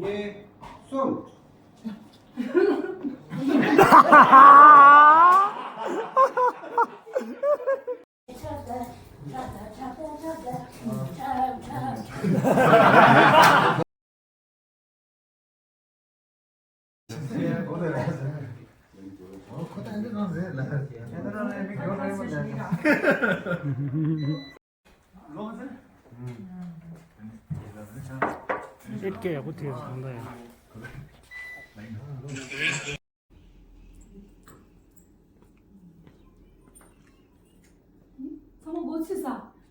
예, 쏨. 이렇게 어떻게 한다요? Tamam o size.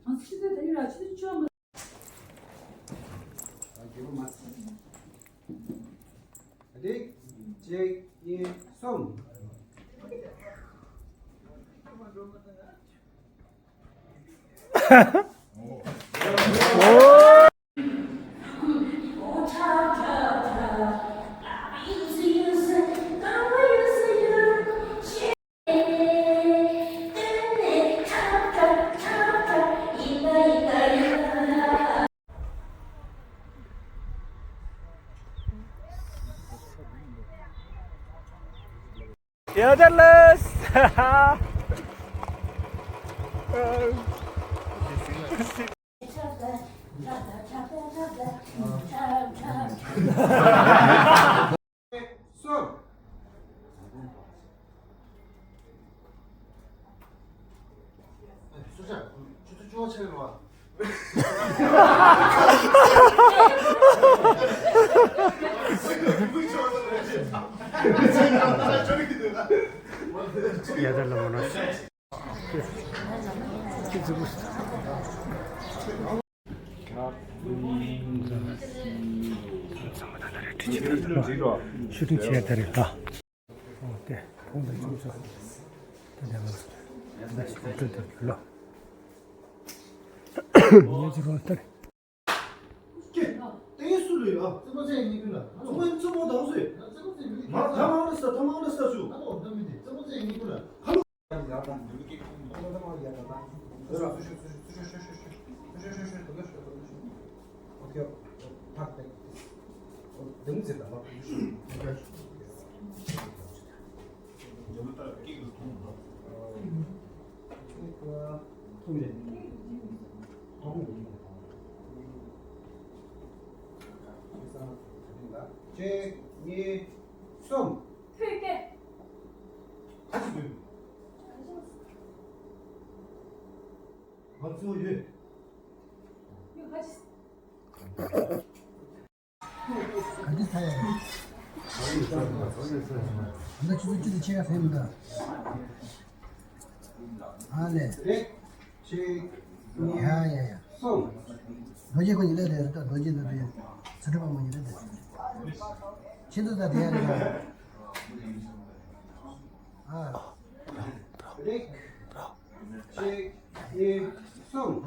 Nasıl size de ilaç içiyor. 릭, 제, 예, 쏨. 여덟레스. 쏨. 수자, 주도 주어체로 와. 여덟레 모노. 슈팅 시작하니까. 네, 공부 좀 써. 다시 또 불러. 예지로 왔다리. 땡수로요. 저번에 얘기구나. 저번 저번 나오세요. 저번에 얘기. 다 망했어 주. 나도 없는데. 저번에 얘기구나. 제, 예, 쏨. 틀게. 같이 들. 박수 예. 이거 같이. 같이 타야 돼. 너 주도 제가 셉니다. 아, 네. 릭, 제, 예, 야야야. 쏨. 너지 건 이래야 돼. 또 너지도 돼. 들어가면 이래야 돼. 지도 다 돼야 돼. 아, 릭, 제, 예, 쏨.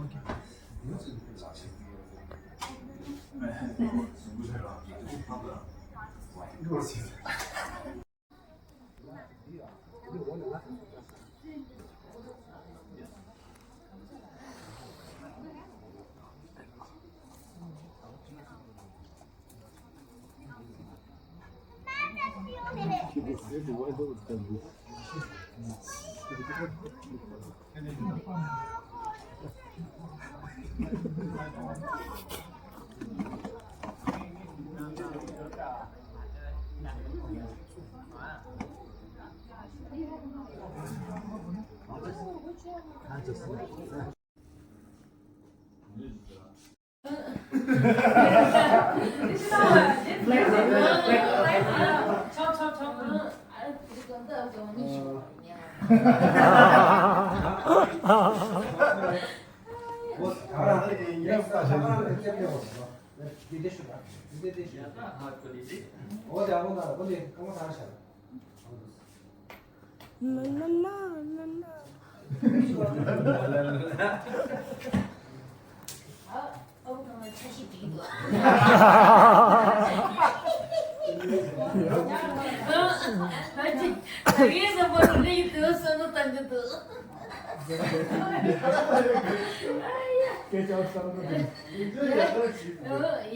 위에서 보는데 이 들었어도 던져도.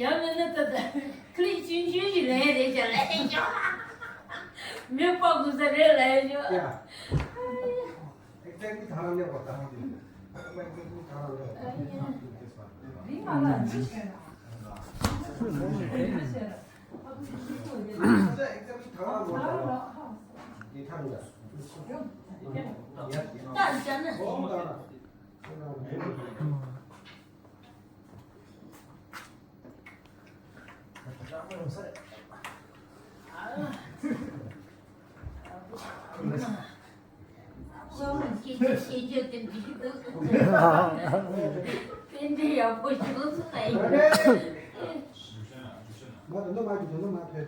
야면은 또 그리 진심 몇 번 구설을 해줘. 야. 엑셀이 다 하려고 왔다. 엑셀이 다 하려고. 네 말은 안 지켜라. 진짜 엑셀이 다 하려고 왔다. 이 타는 거야. 나 있잖아. 너무 다 하나. 저는 기저든 비도. 근데 여보 죽었어. 너 말고 너 말해.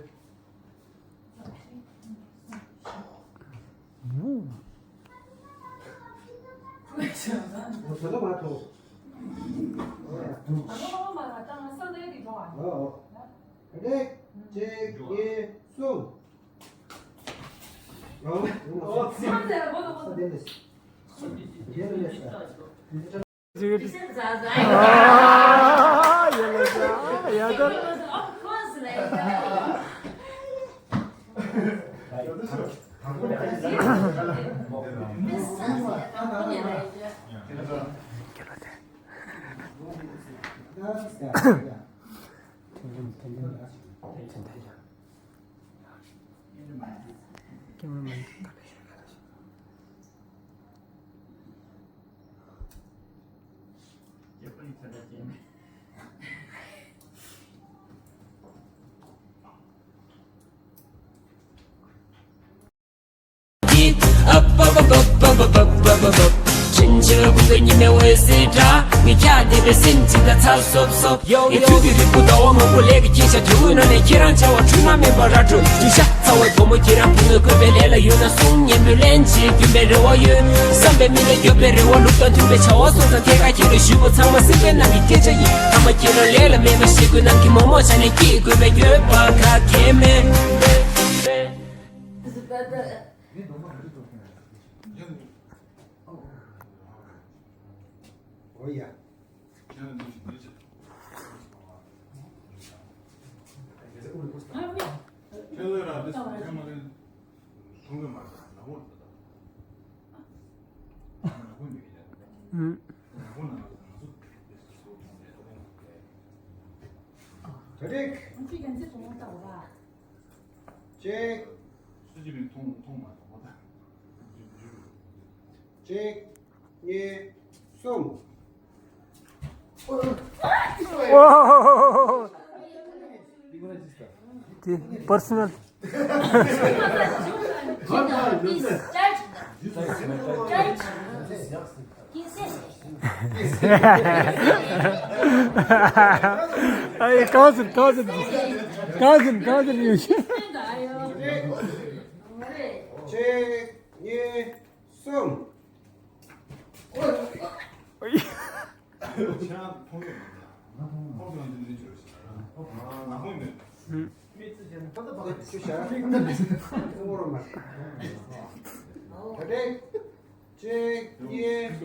저도 말고. 한번만 갖다가 써내기 좋아. 렉, 제, 예, 숨. 삼대를 먹어. 됐어. 얘는 됐어. 비싼 자자. 아, 연락자. 야자. 진짜 군대님의 외세다 미카디를 신지다 탈수 없어 이 두들이 부더워 먹고 내기 진짜 두 너네 기란 차와 주남의 바라주 주샤 사회 고무기란 분을 급배내라 유나 송예물 렌지 규배려워요 선배미를 교배려워 룩던 두배 차와 손상태가 길을 쉬고 상마 쓰게 남기 깨져이 아마 길을 내려 매번 쉬고 남기 뭐뭐 자네 끼고 배 교박하게 매 뭐야? 드릭, 잭, 수집이 통만 보다. 잭, 예, 숨. 와. पर्सनल 아이 cousin 유시 잭, 예, 숨. 제가 통이 통이 줄 알았어. 나 보이네. 슈샤. 숨으로만. 드릭, 잭, 예,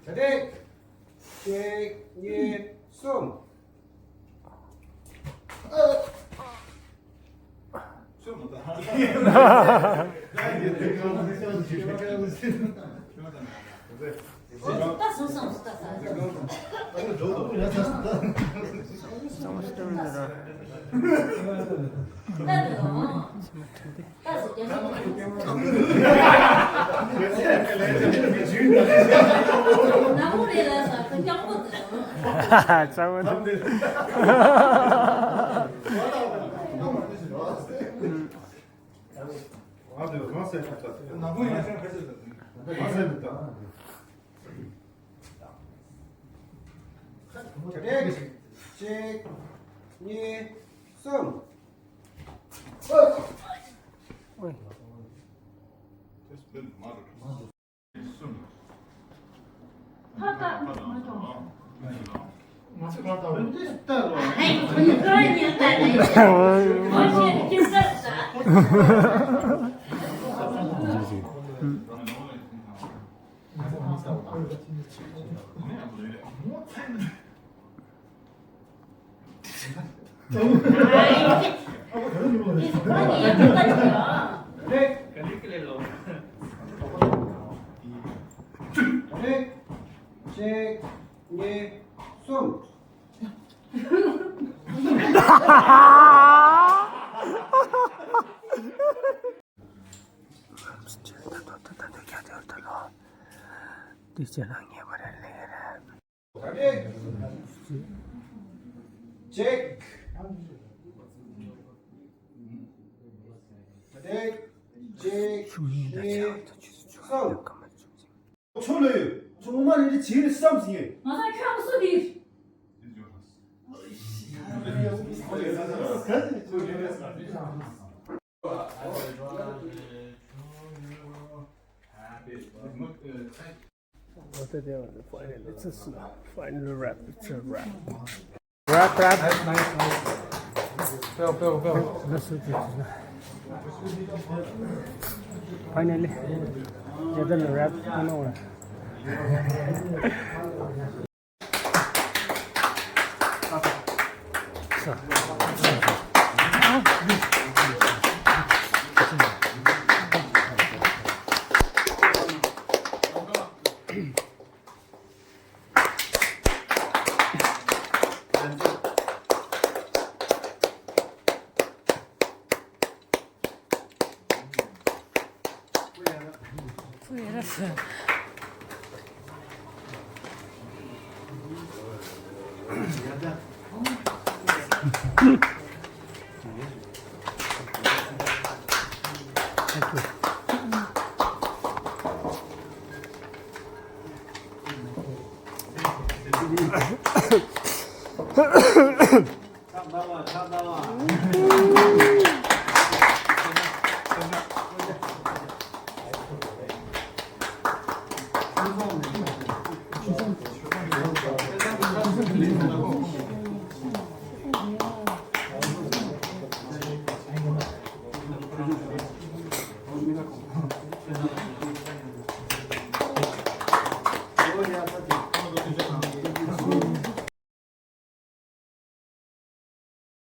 드릭, 잭, 예, 숨. 시험 못다. 나무래라서 그냥 못 나 보이네 생각했을 때. 맞습니다. 드릭, 잭, 예, 숨. 맞아. 아이고, 그런 이유다. 어제 괜찮다. 책, 예, 숨. 책, Çoğuluyor. Çoğulman ili çiğir İslam siye. Bana kıyamsı bir. What are they on the final? It's a final rap. It's a rap. Rap. Nasıl diyorsun? Finally, the rap. You know what?